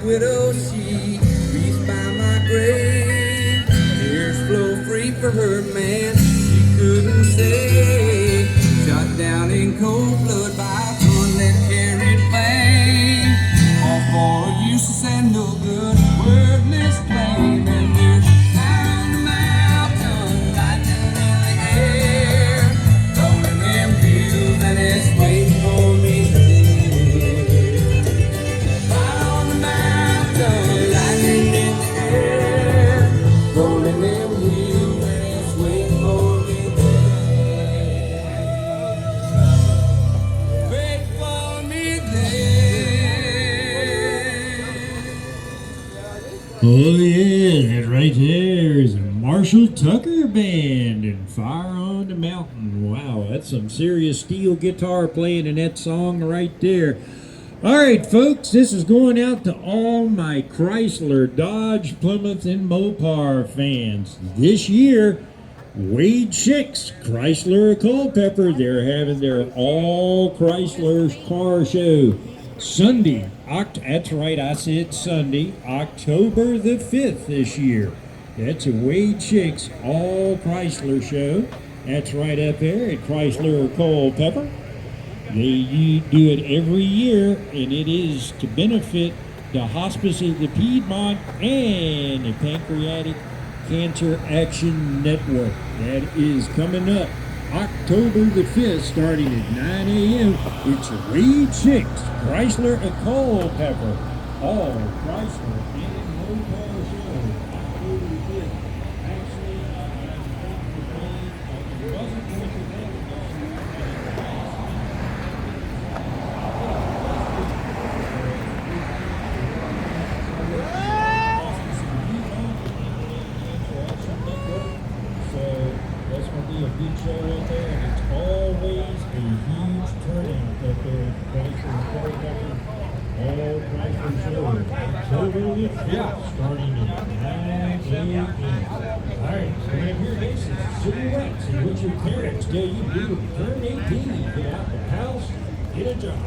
widow, she weeps by my grave. Tears flow free for her man, she couldn't say. Shot down in cold blood by a gun that carried flame. All for useless and no good, wordless flame. And there's fire on the mountain, lightning in the air, rolling them hills and it's waiting for me there. Fire on the mountain, lightning in the air, rolling them hills and it's waiting for me there. Wait for me there. Oh yeah, that right there is a Marshall Tucker Band and Fire on the Mountain. Wow, that's some serious steel guitar playing in that song right there. All right, folks, this is going out to all my Chrysler, Dodge, Plymouth, and Mopar fans. This year, Wade Schicks, Chrysler Culpeper, they're having their all Chrysler car show. Sunday, that's right, I said Sunday, October the 5th this year. That's a Wade Schicks all Chrysler show. That's right up there at Chrysler Culpeper. They do it every year, and it is to benefit the Hospice of the Piedmont and the Pancreatic Cancer Action Network. That is coming up October the 5th, starting at 9 a.m. It's Wade Schicks, Chrysler and Culpeper, all Chrysler and Mopar show, October the 5th. Actually, it wasn't going to happen this year. That's going to be a big show right there, and it's always a huge turnout up there at Chrysler Culpeper all Chrysler show. October the 5th, starting at 9 a.m. All right, so right here, this is Civil Rights and what your parents tell you to do. Turn 18, get out the house, get a job.